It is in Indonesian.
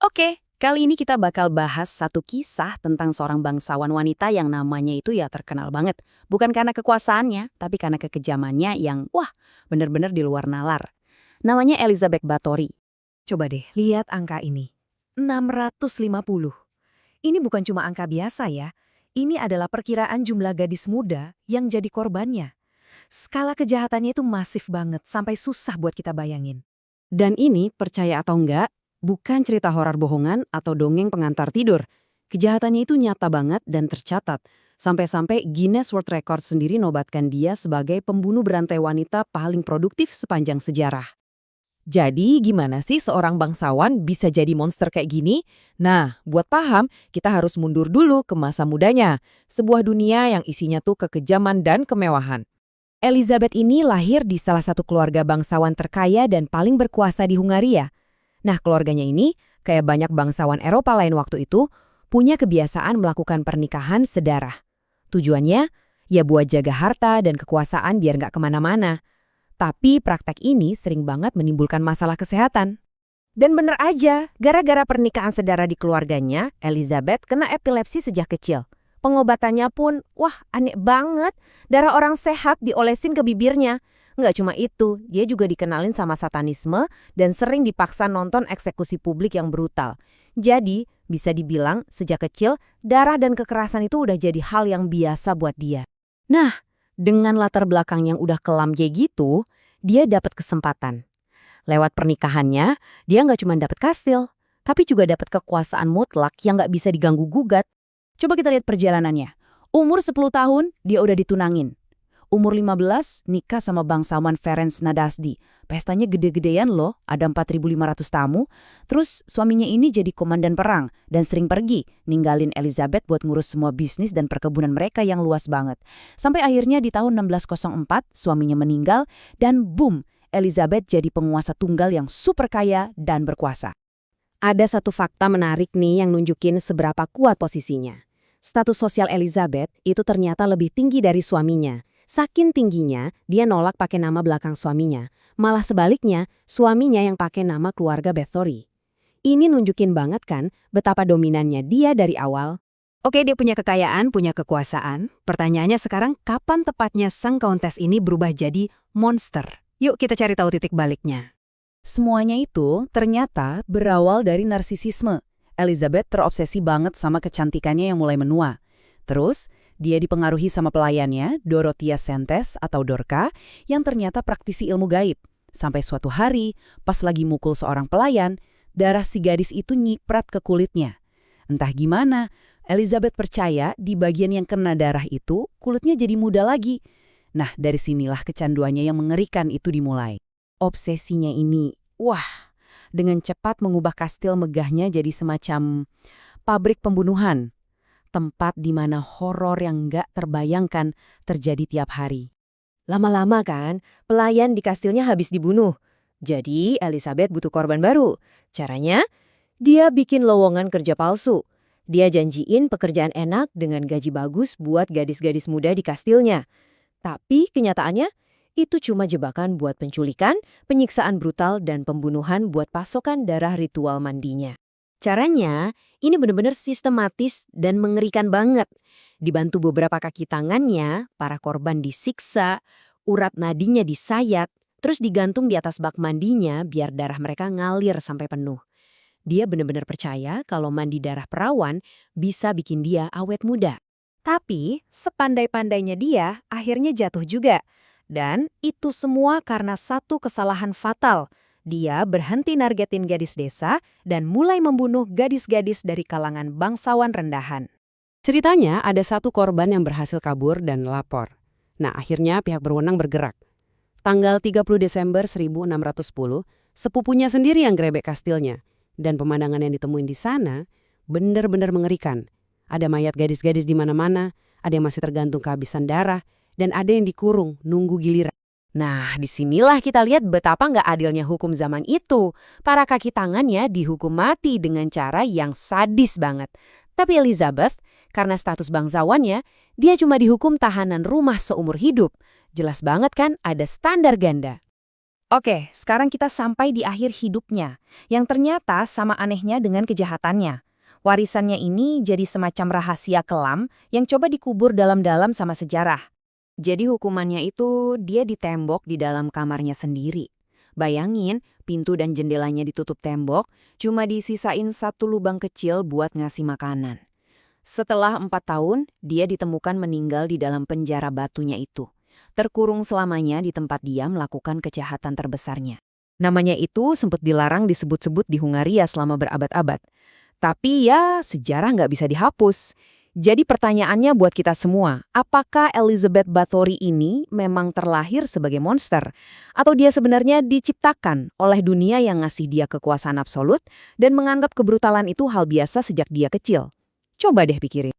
Oke, kali ini kita bakal bahas satu kisah tentang seorang bangsawan wanita yang namanya itu ya terkenal banget. Bukan karena kekuasaannya, tapi karena kekejamannya yang, wah, bener-bener di luar nalar. Namanya Elizabeth Bathory. Coba deh, lihat angka ini. 650. Ini bukan cuma angka biasa ya. Ini adalah perkiraan jumlah gadis muda yang jadi korbannya. Skala kejahatannya itu masif banget, sampai susah buat kita bayangin. Dan ini, percaya atau enggak, bukan cerita horor bohongan atau dongeng pengantar tidur. Kejahatannya itu nyata banget dan tercatat. Sampai-sampai Guinness World Record sendiri nobatkan dia sebagai pembunuh berantai wanita paling produktif sepanjang sejarah. Jadi gimana sih seorang bangsawan bisa jadi monster kayak gini? Nah, buat paham, kita harus mundur dulu ke masa mudanya. Sebuah dunia yang isinya tuh kekejaman dan kemewahan. Elizabeth ini lahir di salah satu keluarga bangsawan terkaya dan paling berkuasa di Hungaria. Nah, keluarganya ini, kayak banyak bangsawan Eropa lain waktu itu, punya kebiasaan melakukan pernikahan sedarah. Tujuannya, ya buat jaga harta dan kekuasaan biar nggak kemana-mana. Tapi praktek ini sering banget menimbulkan masalah kesehatan. Dan bener aja, gara-gara pernikahan sedara di keluarganya, Elizabeth kena epilepsi sejak kecil. Pengobatannya pun, wah aneh banget. Darah orang sehat diolesin ke bibirnya. Nggak cuma itu, dia juga dikenalin sama satanisme dan sering dipaksa nonton eksekusi publik yang brutal. Jadi, bisa dibilang sejak kecil, darah dan kekerasan itu udah jadi hal yang biasa buat dia. Nah, dengan latar belakang yang udah kelam kayak gitu, dia dapat kesempatan. Lewat pernikahannya, dia nggak cuma dapat kastil, tapi juga dapat kekuasaan mutlak yang nggak bisa diganggu-gugat. Coba kita lihat perjalanannya. Umur 10 tahun, dia udah ditunangin. Umur 15, nikah sama bangsawan Ferenc Nadasdi. Pestanya gede-gedean loh, ada 4.500 tamu. Terus suaminya ini jadi komandan perang dan sering pergi, ninggalin Elizabeth buat ngurus semua bisnis dan perkebunan mereka yang luas banget. Sampai akhirnya di tahun 1604, suaminya meninggal dan boom, Elizabeth jadi penguasa tunggal yang super kaya dan berkuasa. Ada satu fakta menarik nih yang nunjukin seberapa kuat posisinya. Status sosial Elizabeth itu ternyata lebih tinggi dari suaminya. Saking tingginya, dia nolak pakai nama belakang suaminya. Malah sebaliknya, suaminya yang pakai nama keluarga Bathory. Ini nunjukin banget kan betapa dominannya dia dari awal. Oke, dia punya kekayaan, punya kekuasaan. Pertanyaannya sekarang, kapan tepatnya sang kontes ini berubah jadi monster? Yuk kita cari tahu titik baliknya. Semuanya itu ternyata berawal dari narsisisme. Elizabeth terobsesi banget sama kecantikannya yang mulai menua. Terus, dia dipengaruhi sama pelayannya, Dorothea Sentes atau Dorka, yang ternyata praktisi ilmu gaib. Sampai suatu hari, pas lagi mukul seorang pelayan, darah si gadis itu nyiprat ke kulitnya. Entah gimana, Elizabeth percaya di bagian yang kena darah itu, kulitnya jadi muda lagi. Nah, dari sinilah kecanduannya yang mengerikan itu dimulai. Obsesinya ini, wah, dengan cepat mengubah kastil megahnya jadi semacam pabrik pembunuhan. Tempat di mana horor yang nggak terbayangkan terjadi tiap hari. Lama-lama kan, pelayan di kastilnya habis dibunuh. Jadi Elizabeth butuh korban baru. Caranya, dia bikin lowongan kerja palsu. Dia janjiin pekerjaan enak dengan gaji bagus buat gadis-gadis muda di kastilnya. Tapi kenyataannya, itu cuma jebakan buat penculikan, penyiksaan brutal, dan pembunuhan buat pasokan darah ritual mandinya. Caranya, ini benar-benar sistematis dan mengerikan banget. Dibantu beberapa kaki tangannya, para korban disiksa, urat nadinya disayat, terus digantung di atas bak mandinya biar darah mereka ngalir sampai penuh. Dia benar-benar percaya kalau mandi darah perawan bisa bikin dia awet muda. Tapi, sepandai-pandainya dia akhirnya jatuh juga. Dan itu semua karena satu kesalahan fatal. Dia berhenti nargetin gadis desa dan mulai membunuh gadis-gadis dari kalangan bangsawan rendahan. Ceritanya ada satu korban yang berhasil kabur dan lapor. Nah, akhirnya pihak berwenang bergerak. Tanggal 30 Desember 1610, sepupunya sendiri yang grebek kastilnya. Dan pemandangan yang ditemuin di sana benar-benar mengerikan. Ada mayat gadis-gadis di mana-mana, ada yang masih tergantung kehabisan darah, dan ada yang dikurung nunggu giliran. Nah, disinilah kita lihat betapa nggak adilnya hukum zaman itu. Para kaki tangannya dihukum mati dengan cara yang sadis banget. Tapi Elizabeth, karena status bangsawannya, dia cuma dihukum tahanan rumah seumur hidup. Jelas banget kan ada standar ganda. Oke, sekarang kita sampai di akhir hidupnya, yang ternyata sama anehnya dengan kejahatannya. Warisannya ini jadi semacam rahasia kelam yang coba dikubur dalam-dalam sama sejarah. Jadi hukumannya itu dia ditembok di dalam kamarnya sendiri. Bayangin, pintu dan jendelanya ditutup tembok, cuma disisain satu lubang kecil buat ngasih makanan. Setelah 4 tahun, dia ditemukan meninggal di dalam penjara batunya itu. Terkurung selamanya di tempat dia melakukan kejahatan terbesarnya. Namanya itu sempat dilarang disebut-sebut di Hungaria selama berabad-abad. Tapi ya, sejarah nggak bisa dihapus. Jadi pertanyaannya buat kita semua, apakah Elizabeth Bathory ini memang terlahir sebagai monster? Atau dia sebenarnya diciptakan oleh dunia yang ngasih dia kekuasaan absolut dan menganggap kebrutalan itu hal biasa sejak dia kecil? Coba deh pikirin.